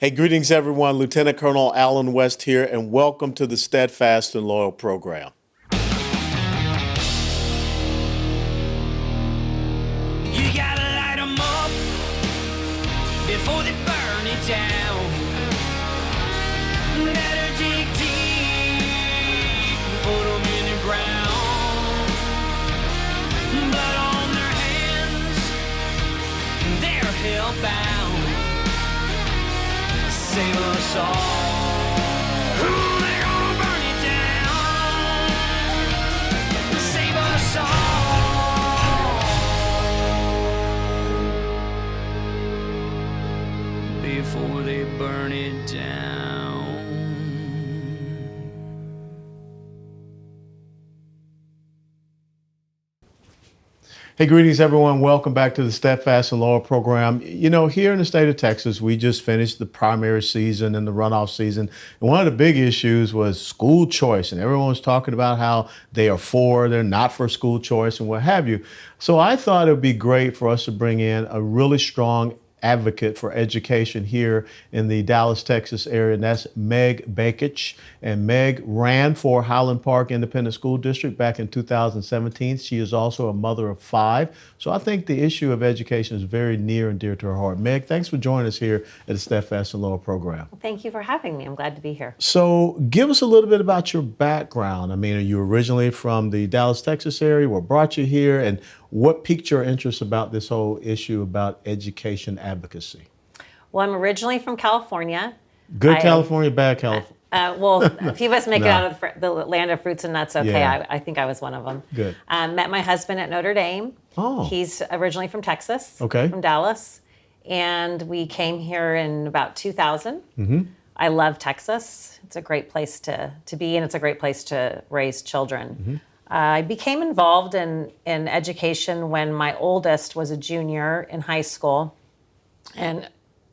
Hey, greetings everyone. Lieutenant Colonel Alan West here, and welcome to the Steadfast and Loyal program. You gotta light 'em up before they burn it down. Better dig deep, put 'em in the ground. Blood on their hands, they're hellbound. Save us all. Ooh, they're gonna burn it down. Save us all before they burn it down. Hey, greetings everyone. Welcome back to the Steadfast and Loyal program. You know, here in the state of Texas, we just finished the primary season and the runoff season. And one of the big issues was school choice. And everyone was talking about how they're not for school choice and what have you. So I thought it would be great for us to bring in a really strong advocate for education here in the Dallas, Texas area, and that's Meg Bakich. And Meg ran for Highland Park Independent School District back in 2017. She is also a mother of 5. So I think the issue of education is very near and dear to her heart. Meg, thanks for joining us here at the Steadfast and Loyal program. Thank you for having me. I'm glad to be here. So give us a little bit about your background. I mean, are you originally from the Dallas, Texas area? What brought you here? And what piqued your interest about this whole issue about education advocacy? Well, I'm originally from California. Good California, bad California? Well, a few of us make No. it out of the land of fruits and nuts. Okay, Yeah. I think I was one of them. Good. Met my husband at Notre Dame. Oh. He's originally from Texas. Okay. From Dallas. And we came here in about 2000. Mm-hmm. I love Texas. It's a great place to be, and it's a great place to raise children. Mm-hmm. I became involved in education when my oldest was a junior in high school. And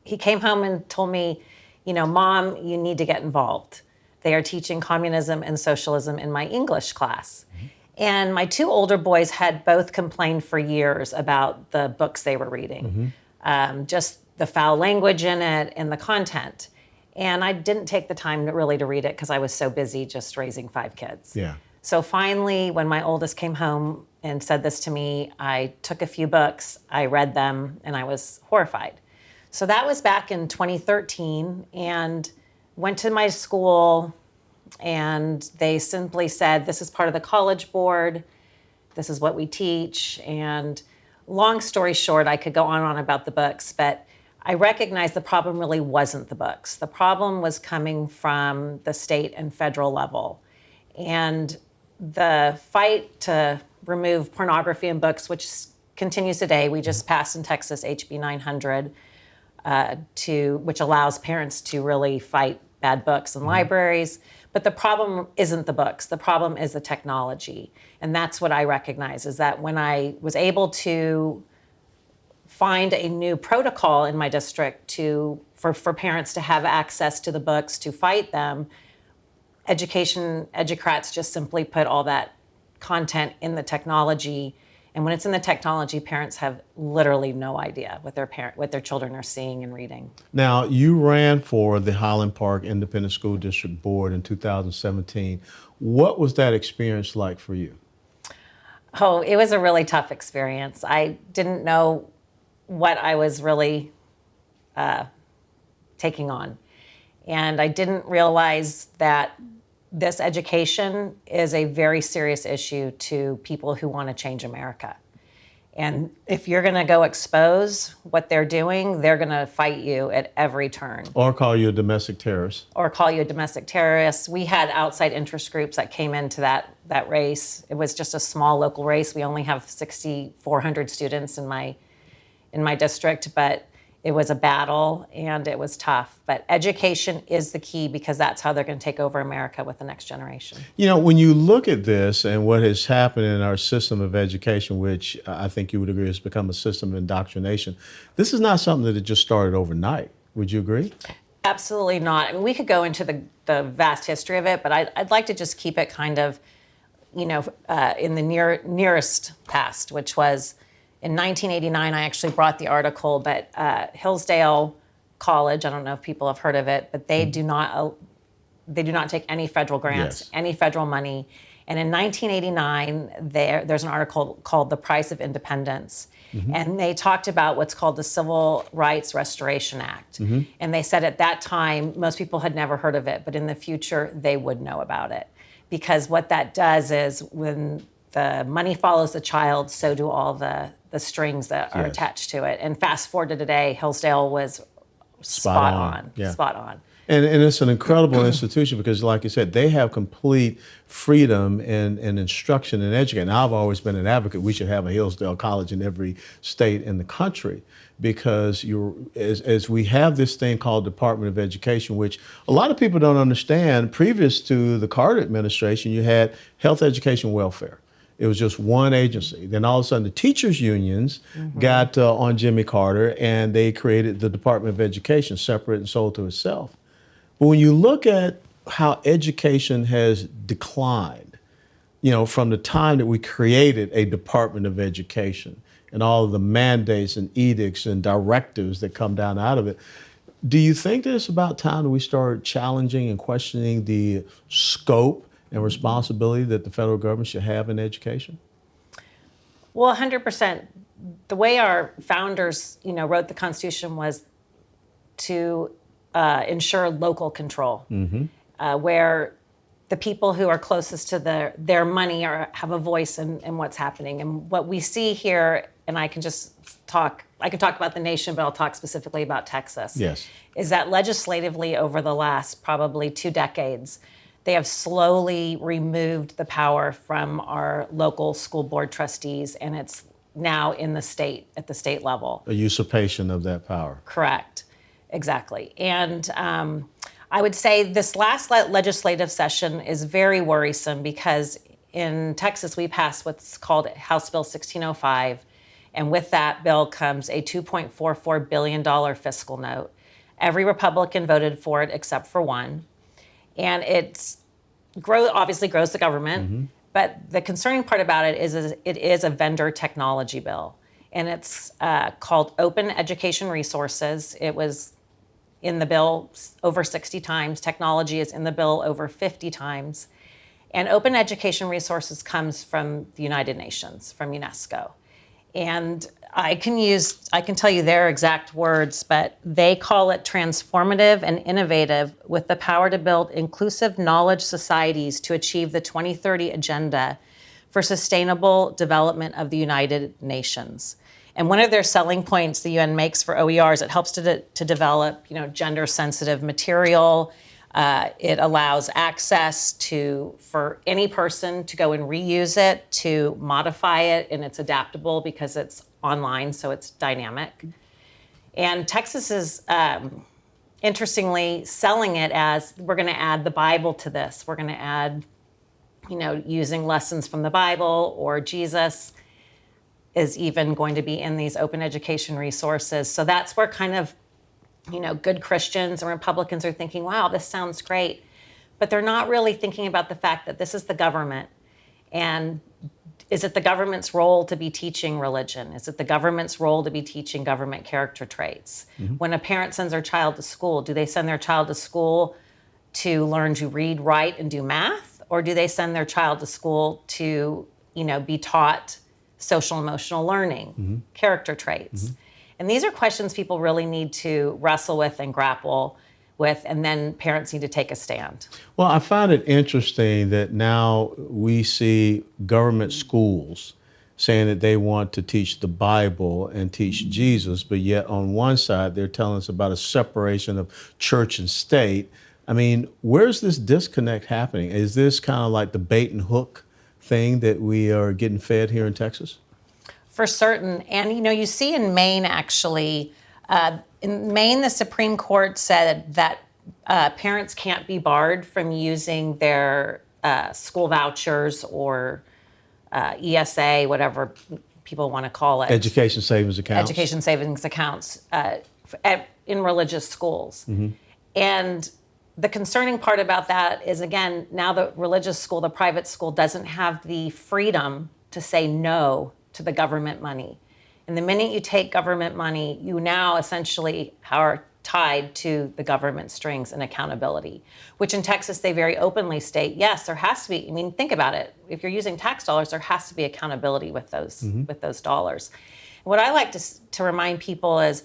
he came home and told me, you know, Mom, you need to get involved. They are teaching communism and socialism in my English class. Mm-hmm. And my 2 older boys had both complained for years about the books they were reading, just the foul language in it and the content. And I didn't take the time to read it because I was so busy just raising 5 kids. Yeah. So finally, when my oldest came home and said this to me, I took a few books, I read them, and I was horrified. So that was back in 2013, and went to my school, and they simply said, this is part of the College Board, this is what we teach. And long story short, I could go on and on about the books, but I recognized the problem really wasn't the books. The problem was coming from the state and federal level. And the fight to remove pornography in books, which continues today, we just passed in Texas HB 900, which allows parents to really fight bad books in libraries. But the problem isn't the books. The problem is the technology. And that's what I recognize, is that when I was able to find a new protocol in my district for parents to have access to the books to fight them, educrats just simply put all that content in the technology. And when it's in the technology, parents have literally no idea what their children are seeing and reading. Now, you ran for the Highland Park Independent School District Board in 2017. What was that experience like for you? Oh, it was a really tough experience. I didn't know what I was really taking on. And I didn't realize that this education is a very serious issue to people who want to change America. And if you're going to go expose what they're doing, they're going to fight you at every turn. Or call you a domestic terrorist. Or call you a domestic terrorist. We had outside interest groups that came into that race. It was just a small local race. We only have 6,400 students in my district, but it was a battle and it was tough. But education is the key, because that's how they're going to take over America with the next generation. You know, when you look at this and what has happened in our system of education, which I think you would agree has become a system of indoctrination, this is not something that just started overnight. Would you agree? Absolutely not. I mean, we could go into the vast history of it, but I'd like to just keep it kind of, in the nearest past, which was in 1989. I actually brought the article, but Hillsdale college. I don't know if people have heard of it, but they do not take any federal grants, Yes. any federal money. And in 1989, there's an article called "The Price of Independence," and they talked about what's called the Civil Rights Restoration Act. And they said at that time, most people had never heard of it, but in the future, they would know about it. Because what that does is when the money follows the child, so do all the strings that are Yes. attached to it. And fast forward to today, Hillsdale was spot on. Yeah. Spot on. And it's an incredible institution because, like you said, they have complete freedom in instruction and education. And I've always been an advocate. We should have a Hillsdale College in every state in the country because as we have this thing called Department of Education, which a lot of people don't understand. Previous to the Carter administration, you had Health, Education, Welfare. It was just one agency. Then all of a sudden, the teachers' unions got on Jimmy Carter, and they created the Department of Education, separate and sold to itself. But when you look at how education has declined, from the time that we created a Department of Education and all of the mandates and edicts and directives that come down out of it, do you think that it's about time that we start challenging and questioning the scope and responsibility that the federal government should have in education? Well, 100%. The way our founders, wrote the Constitution was to ensure local control, where the people who are closest to their money have a voice in what's happening. And what we see here, and I can talk about the nation, but I'll talk specifically about Texas. Yes. Is that legislatively over the last probably 2 decades, they have slowly removed the power from our local school board trustees, and it's now in the state, at the state level. A usurpation of that power. Correct. Exactly. And I would say this last legislative session is very worrisome because in Texas, we passed what's called House Bill 1605. And with that bill comes a $2.44 billion fiscal note. Every Republican voted for it except for one. And obviously grows the government. But the concerning part about it is it is a vendor technology bill. And it's called Open Education Resources. It was in the bill over 60 times. Technology is in the bill over 50 times. And Open Education Resources comes from the United Nations, from UNESCO. And I can tell you their exact words, but they call it transformative and innovative with the power to build inclusive knowledge societies to achieve the 2030 agenda for sustainable development of the United Nations. And one of their selling points the UN makes for OERs, it helps to develop, gender-sensitive material. It allows access for any person to go and reuse it, to modify it, and it's adaptable because it's online, so it's dynamic. And Texas is, interestingly, selling it as we're going to add the Bible to this. We're going to add, using lessons from the Bible, or Jesus is even going to be in these open education resources. So that's where kind of good Christians and Republicans are thinking, wow, this sounds great. But they're not really thinking about the fact that this is the government. And is it the government's role to be teaching religion? Is it the government's role to be teaching government character traits? When a parent sends their child to school, do they send their child to school to learn to read, write, and do math? Or do they send their child to school to, be taught social emotional learning, character traits? And these are questions people really need to wrestle with and grapple with, and then parents need to take a stand. Well, I find it interesting that now we see government schools saying that they want to teach the Bible and teach Jesus, but yet on one side they're telling us about a separation of church and state. I mean, where's this disconnect happening? Is this kind of like the bait and hook thing that we are getting fed here in Texas? For certain. And, you see in Maine, actually, in Maine, the Supreme Court said that parents can't be barred from using their school vouchers or ESA, whatever people want to call it. Education savings accounts. Education savings accounts in religious schools. And the concerning part about that is, again, now the religious school, the private school, doesn't have the freedom to say no to the government money. And the minute you take government money, you now essentially are tied to the government strings and accountability, which in Texas, they very openly state, yes, there has to be, I mean, think about it. If you're using tax dollars, there has to be accountability with those dollars. What I like to remind people is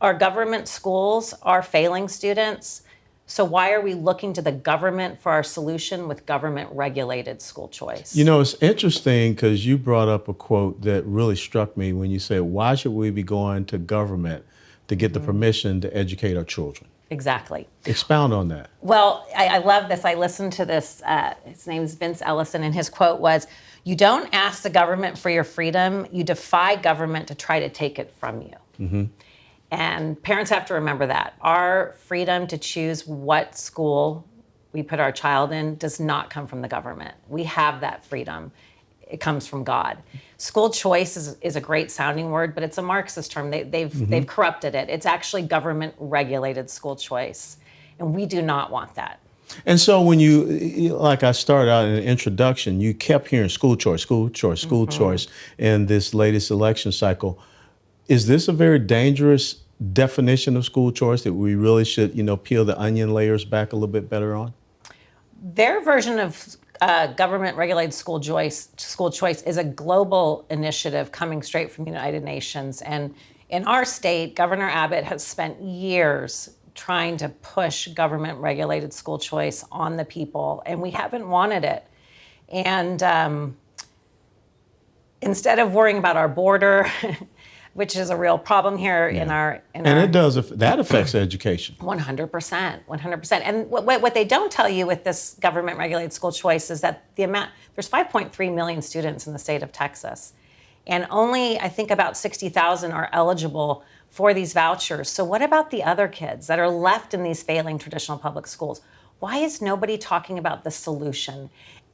our government schools are failing students. So why are we looking to the government for our solution with government-regulated school choice? You know, it's interesting because you brought up a quote that really struck me when you said, why should we be going to government to get the permission to educate our children? Exactly. Expound on that. Well, I love this. I listened to this. His name's Vince Ellison, and his quote was, "You don't ask the government for your freedom. You defy government to try to take it from you." Mm-hmm. And parents have to remember that. Our freedom to choose what school we put our child in does not come from the government. We have that freedom. It comes from God. School choice is a great sounding word, but it's a Marxist term. They've corrupted it. It's actually government-regulated school choice, and we do not want that. And so when like I started out in the introduction, you kept hearing school choice, school choice, school choice in this latest election cycle. Is this a very dangerous definition of school choice that we really should, peel the onion layers back a little bit better on? Their version of government-regulated school choice is a global initiative coming straight from the United Nations. And in our state, Governor Abbott has spent years trying to push government-regulated school choice on the people, and we haven't wanted it. And instead of worrying about our border, which is a real problem here in our. That affects education. 100%. And what they don't tell you with this government-regulated school choice is that there's 5.3 million students in the state of Texas, and only I think about 60,000 are eligible for these vouchers. So what about the other kids that are left in these failing traditional public schools? Why is nobody talking about the solution?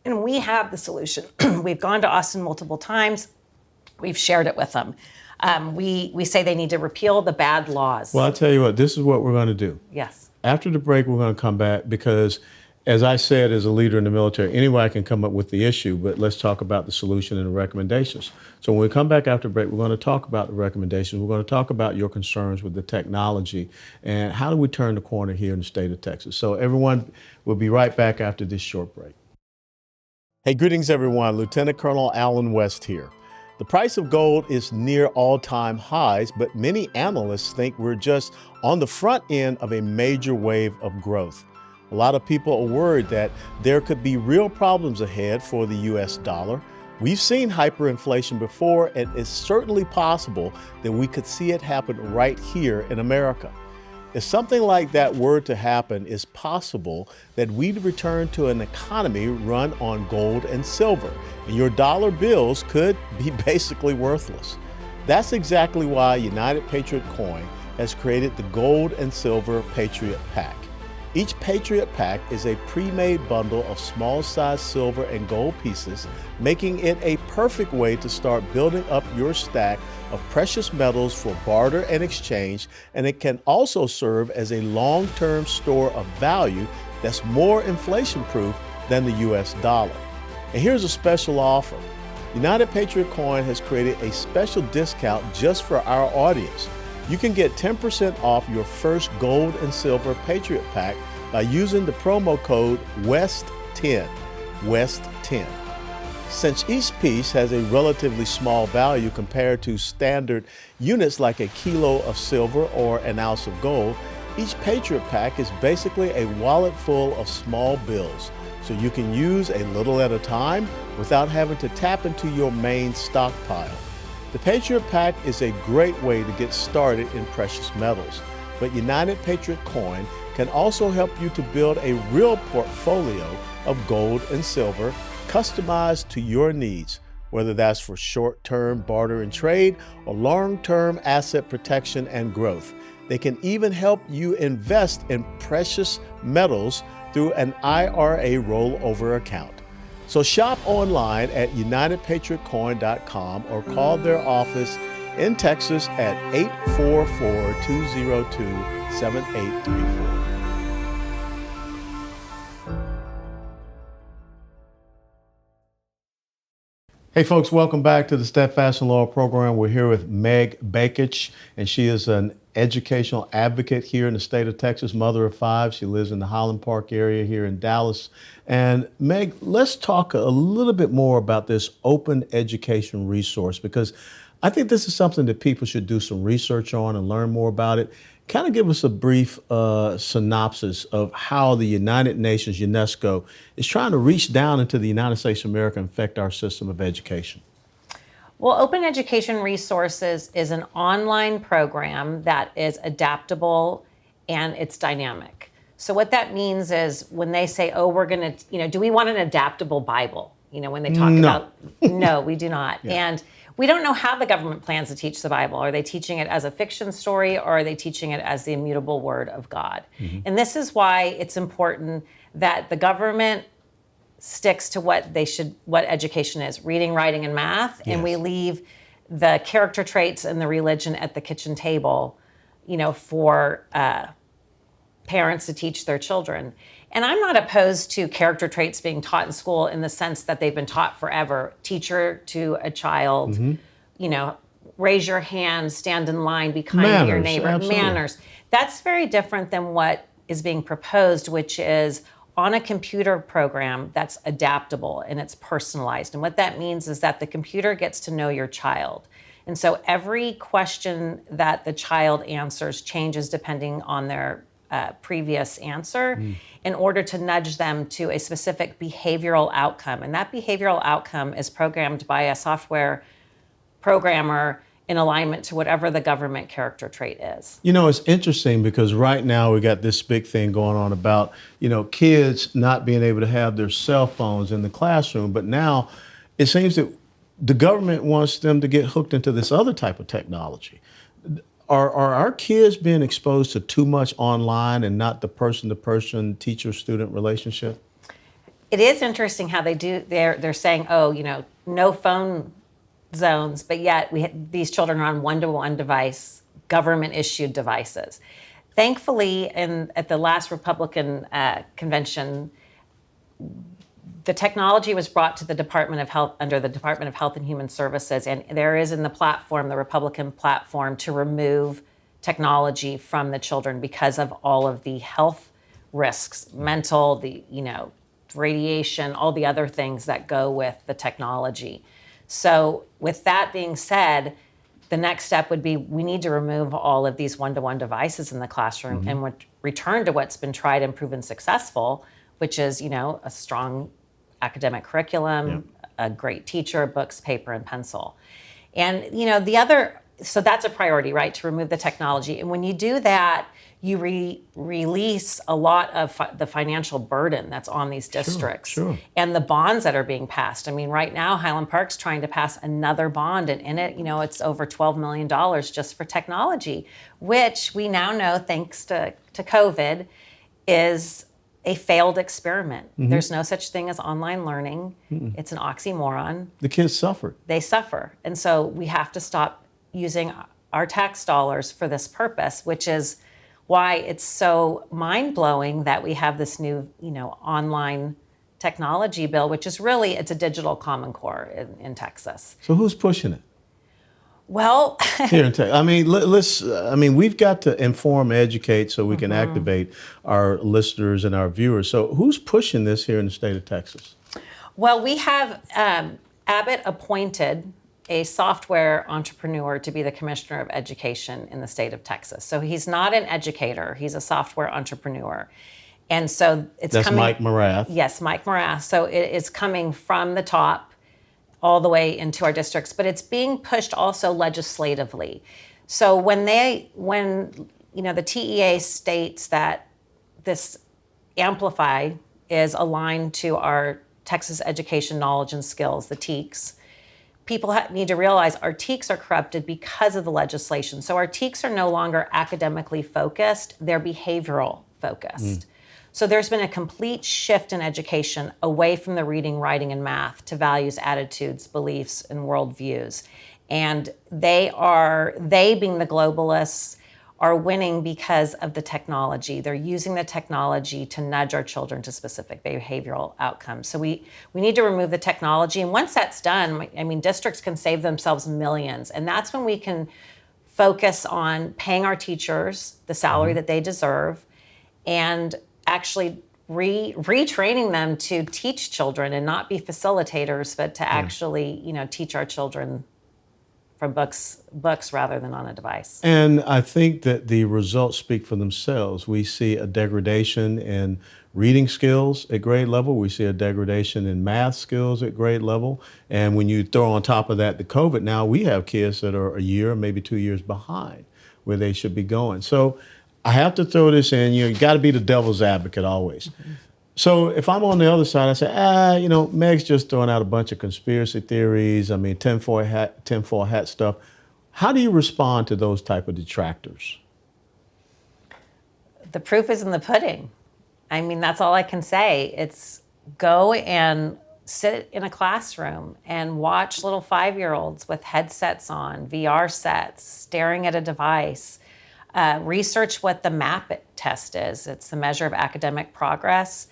And we have the solution. We've gone to Austin multiple times. We've shared it with them. We say they need to repeal the bad laws. Well, I'll tell you what, this is what we're going to do. Yes. After the break, we're going to come back because, as I said, as a leader in the military, anybody can come up with the issue, but let's talk about the solution and the recommendations. So when we come back after break, we're going to talk about the recommendations. We're going to talk about your concerns with the technology and how do we turn the corner here in the state of Texas. So everyone, we'll be right back after this short break. Hey, greetings, everyone. Lieutenant Colonel Alan West here. The price of gold is near all-time highs, but many analysts think we're just on the front end of a major wave of growth. A lot of people are worried that there could be real problems ahead for the U.S. dollar. We've seen hyperinflation before, and it's certainly possible that we could see it happen right here in America. If something like that were to happen, it's possible that we'd return to an economy run on gold and silver, and your dollar bills could be basically worthless. That's exactly why United Patriot Coin has created the Gold and Silver Patriot Pack. Each Patriot Pack is a pre-made bundle of small-sized silver and gold pieces, making it a perfect way to start building up your stack of precious metals for barter and exchange, and it can also serve as a long-term store of value that's more inflation-proof than the U.S. dollar. And here's a special offer. United Patriot Coin has created a special discount just for our audience. You can get 10% off your first gold and silver Patriot Pack by using the promo code WEST10, WEST10. Since each piece has a relatively small value compared to standard units like a kilo of silver or an ounce of gold, each Patriot Pack is basically a wallet full of small bills, so you can use a little at a time without having to tap into your main stockpile. The Patriot Pack is a great way to get started in precious metals, but United Patriot Coin can also help you to build a real portfolio of gold and silver customized to your needs, whether that's for short-term barter and trade or long-term asset protection and growth. They can even help you invest in precious metals through an IRA rollover account. So shop online at UnitedPatriotCoin.com or call their office in Texas at 844-202-7834. Hey folks, welcome back to the Steadfast and Loyal program. We're here with Meg Bakich, and she is an educational advocate here in the state of Texas, mother of 5. She lives in the Highland Park area here in Dallas. And Meg, let's talk a little bit more about this open education resource, because I think this is something that people should do some research on and learn more about it. Kind of give us a brief synopsis of how the United Nations, UNESCO, is trying to reach down into the United States of America and affect our system of education. Well, Open Education Resources is an online program that is adaptable and it's dynamic. So what that means is when they say, oh, we're going to, do we want an adaptable Bible? When they talk about, no, we do not. Yeah. And we don't know how the government plans to teach the Bible. Are they teaching it as a fiction story, or are they teaching it as the immutable word of God? Mm-hmm. And this is why it's important that the government sticks to what education is, reading, writing, and math, and we leave the character traits and the religion at the kitchen table, for parents to teach their children. And I'm not opposed to character traits being taught in school in the sense that they've been taught forever. Teacher to a child, mm-hmm. Raise your hand, stand in line, be kind to your neighbor. Absolutely. Manners. That's very different than what is being proposed, which is on a computer program that's adaptable and it's personalized. And what that means is that the computer gets to know your child. And so every question that the child answers changes depending on their previous answer in order to nudge them to a specific behavioral outcome. And that behavioral outcome is programmed by a software programmer in alignment to whatever the government character trait is. It's interesting because right now we got this big thing going on about, kids not being able to have their cell phones in the classroom. But now it seems that the government wants them to get hooked into this other type of technology. Are our kids being exposed to too much online and not the person-to-person teacher-student relationship? It is interesting how they're saying, no phone zones, but yet these children are on one-to-one device, government-issued devices. Thankfully, at the last Republican convention, the technology was brought to the Department of Health under the Department of Health and Human Services, and there is in the platform, the Republican platform, to remove technology from the children because of all of the health risks, mental, radiation, all the other things that go with the technology. So with that being said, the next step would be we need to remove all of these one-to-one devices in the classroom mm-hmm. and return to what's been tried and proven successful, which is, a strong academic curriculum, a great teacher, books, paper, and pencil. And, so that's a priority, right, to remove the technology. And when you do that, you release a lot of the financial burden that's on these districts sure. and the bonds that are being passed. I mean, right now, Highland Park's trying to pass another bond, and in it, it's over $12 million just for technology, which we now know, thanks to COVID, is a failed experiment. Mm-hmm. There's no such thing as online learning. Mm-mm. It's an oxymoron. The kids suffer. They suffer. And so we have to stop using our tax dollars for this purpose, which is why it's so mind-blowing that we have this new, online technology bill, which is really, it's a digital Common Core in Texas. So who's pushing it? Well, here in Texas. We've got to inform, educate so we can mm-hmm. activate our listeners and our viewers. So who's pushing this here in the state of Texas? Well, we have Abbott appointed a software entrepreneur to be the commissioner of education in the state of Texas. So he's not an educator, he's a software entrepreneur. And so That's Mike Morath. Yes, Mike Morath. So it is coming from the top all the way into our districts, but it's being pushed also legislatively. So when the TEA states that this Amplify is aligned to our Texas Education Knowledge and Skills, the TEKS, people need to realize our TEKS are corrupted because of the legislation. So our TEKS are no longer academically focused, they're behavioral focused. So there's been a complete shift in education away from the reading, writing, and math to values, attitudes, beliefs, and worldviews. And they being the globalists, are winning because of the technology. They're using the technology to nudge our children to specific behavioral outcomes. So we need to remove the technology. And once that's done, districts can save themselves millions. And that's when we can focus on paying our teachers the salary that they deserve, and actually retraining them to teach children and not be facilitators, but to actually, teach our children from books rather than on a device. And I think that the results speak for themselves. We see a degradation in reading skills at grade level. We see a degradation in math skills at grade level. And when you throw on top of that the COVID, now we have kids that are a year, maybe 2 years behind where they should be going. So I have to throw this in. You got to be the devil's advocate always. Mm-hmm. So if I'm on the other side, I say, Meg's just throwing out a bunch of conspiracy theories. I mean, tinfoil hat stuff. How do you respond to those type of detractors? The proof is in the pudding. I mean, that's all I can say. It's go and sit in a classroom and watch little 5-year-olds with headsets on, VR sets, staring at a device. Research what the MAP test is. It's the measure of academic progress.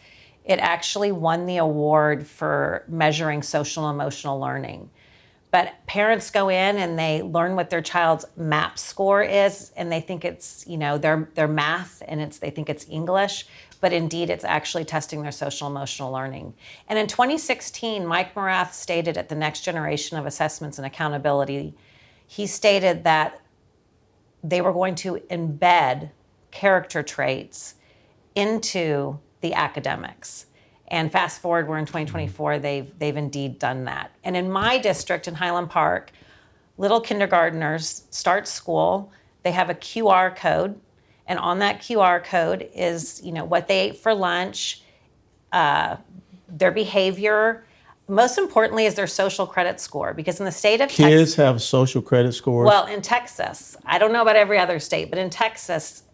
It actually won the award for measuring social and emotional learning. But parents go in and they learn what their child's MAP score is, and they think it's, their math, and they think it's English, but indeed it's actually testing their social emotional learning. And in 2016, Mike Morath stated at the Next Generation of Assessments and Accountability, he stated that they were going to embed character traits into the academics. And fast forward, we're in 2024, they've indeed done that. And in my district in Highland Park, little kindergartners start school, they have a QR code, and on that QR code is, what they ate for lunch, their behavior, most importantly is their social credit score, because in the state of Texas... Kids have social credit scores? Well, in Texas, I don't know about every other state, but in Texas,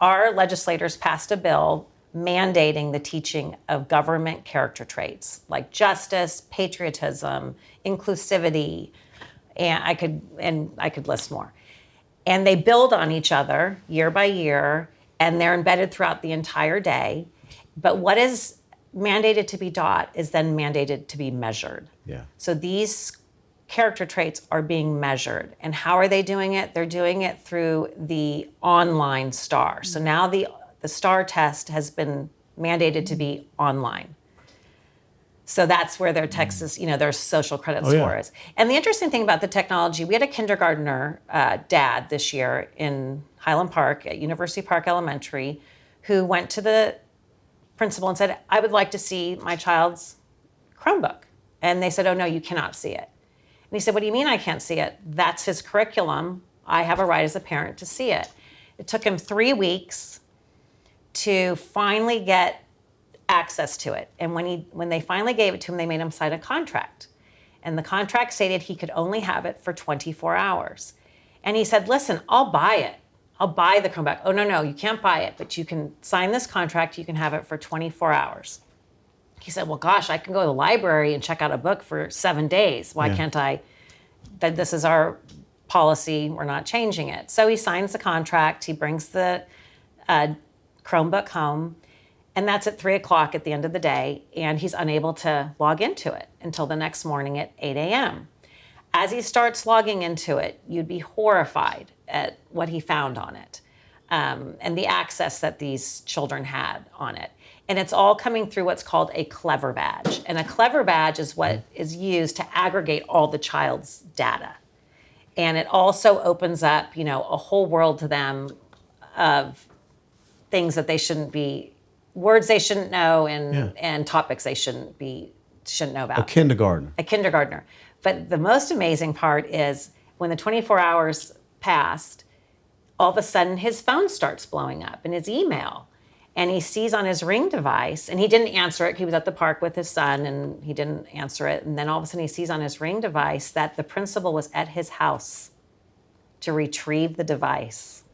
our legislators passed a bill mandating the teaching of government character traits like justice, patriotism, inclusivity, and I could list more. And they build on each other year by year, and they're embedded throughout the entire day. But what is mandated to be taught is then mandated to be measured. Yeah. So these character traits are being measured. And how are they doing it? They're doing it through the online STAR. So now the STAR test has been mandated to be online. So that's where their Texas, their social credit score is. And the interesting thing about the technology, we had a kindergartner dad this year in Highland Park at University Park Elementary who went to the principal and said, I would like to see my child's Chromebook. And they said, oh, no, you cannot see it. And he said, what do you mean I can't see it? That's his curriculum. I have a right as a parent to see it. It took him 3 weeks to finally get access to it. And when they finally gave it to him, they made him sign a contract. And the contract stated he could only have it for 24 hours. And he said, listen, I'll buy it. I'll buy the Chromebook. Oh, no, you can't buy it, but you can sign this contract. You can have it for 24 hours. He said, well, gosh, I can go to the library and check out a book for 7 days. Why can't I? This is our policy. We're not changing it. So he signs the contract. He brings the Chromebook home, and that's at 3:00 at the end of the day, and he's unable to log into it until the next morning at 8 a.m. As he starts logging into it, you'd be horrified at what he found on it, and the access that these children had on it. And it's all coming through what's called a Clever badge. And a Clever badge is what is used to aggregate all the child's data. And it also opens up, a whole world to them of things that they shouldn't be, words they shouldn't know, and topics they shouldn't know about. A kindergartner. But the most amazing part is when the 24 hours passed, all of a sudden his phone starts blowing up in his email. And he sees on his Ring device, and he didn't answer it. He was at the park with his son, and he didn't answer it. And then all of a sudden he sees on his Ring device that the principal was at his house to retrieve the device.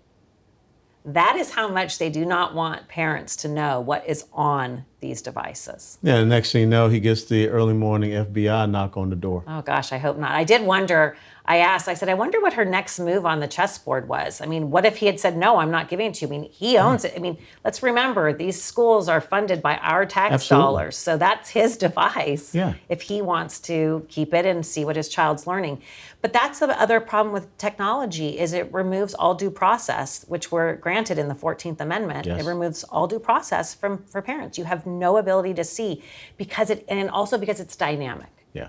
That is how much they do not want parents to know what is on these devices. Yeah, the next thing you know, he gets the early morning FBI knock on the door. Oh gosh, I hope not. I did wonder, I said, I wonder what her next move on the chessboard was. I mean, what if he had said, no, I'm not giving it to you? I mean, he owns it. I mean, let's remember, these schools are funded by our tax Absolutely. dollars. So that's his device Yeah. if he wants to keep it and see what his child's learning. But that's the other problem with technology is it removes all due process, which we're granted in the 14th Amendment. Yes. It removes all due process for parents. You have no ability to see and also because it's dynamic. Yeah.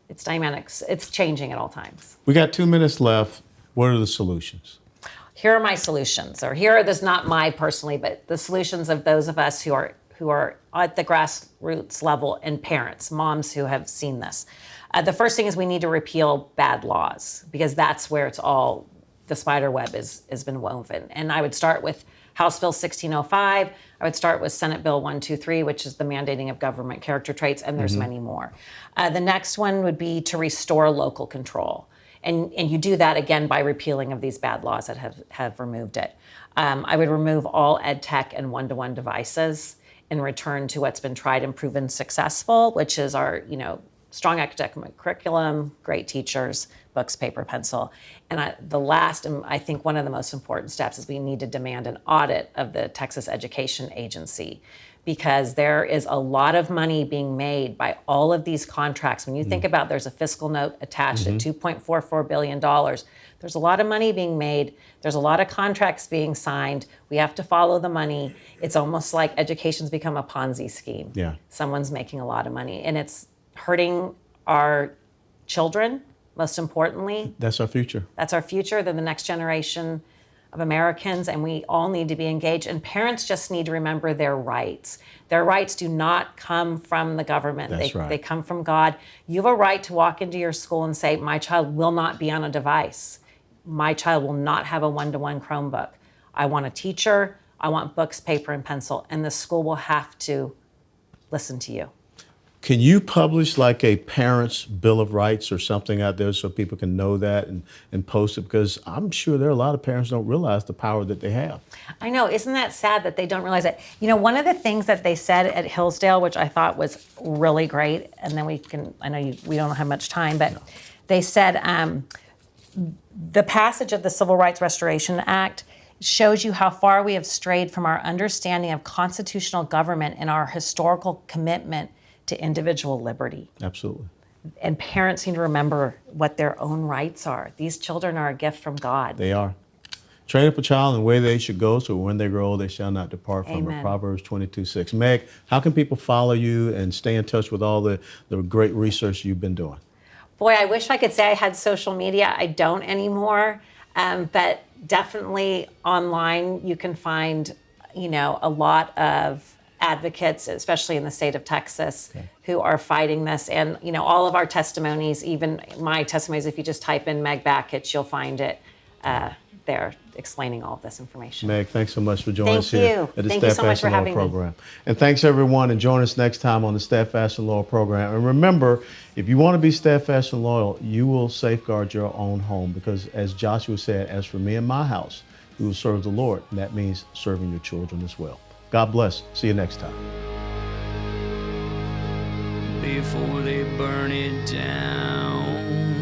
It's dynamic. It's changing at all times. We got 2 minutes left. What are the solutions? Here are my solutions, or here are this not my personally, but the solutions of those of us who are at the grassroots level and parents, moms who have seen this. The first thing is we need to repeal bad laws because that's where it's all the spider web has been woven. And I would start with House Bill 1605. I would start with Senate Bill 123, which is the mandating of government character traits, and there's many more. The next one would be to restore local control. And you do that, again, by repealing of these bad laws that have removed it. I would remove all ed tech and one-to-one devices and return to what's been tried and proven successful, which is our, strong academic curriculum, great teachers, books, paper, pencil. And the last, and I think one of the most important steps is we need to demand an audit of the Texas Education Agency because there is a lot of money being made by all of these contracts. When you think about there's a fiscal note attached at $2.44 billion, there's a lot of money being made. There's a lot of contracts being signed. We have to follow the money. It's almost like education's become a Ponzi scheme. Yeah. Someone's making a lot of money and it's hurting our children, most importantly. That's our future. That's our future. They're the next generation of Americans, and we all need to be engaged. And parents just need to remember their rights. Their rights do not come from the government. That's right. They come from God. You have a right to walk into your school and say, my child will not be on a device. My child will not have a one-to-one Chromebook. I want a teacher. I want books, paper, and pencil. And the school will have to listen to you. Can you publish like a parent's bill of rights or something out there so people can know that and post it? Because I'm sure there are a lot of parents don't realize the power that they have. I know. Isn't that sad that they don't realize it? One of the things that they said at Hillsdale, which I thought was really great, and then I know we don't have much time, but they said the passage of the Civil Rights Restoration Act shows you how far we have strayed from our understanding of constitutional government and our historical commitment to individual liberty. Absolutely. And parents need to remember what their own rights are. These children are a gift from God. They are. Train up a child in the way they should go, so when they grow old, they shall not depart from it. Amen. Proverbs 22:6. Meg, how can people follow you and stay in touch with all the great research you've been doing? Boy, I wish I could say I had social media. I don't anymore. But definitely online, you can find, a lot of advocates, especially in the state of Texas, who are fighting this. And, all of our testimonies, even my testimonies, if you just type in Meg Bakich, you'll find it there explaining all of this information. Meg, thanks so much for joining us Thank here you. at the Thank you so Steadfast much for and Loyal having me. program. And thanks everyone, and join us next time on the Steadfast and Loyal program. And remember, if you want to be steadfast and loyal, you will safeguard your own home because as Joshua said, as for me and my house, we will serve the Lord. And that means serving your children as well. God bless. See you next time. Before they burn it down.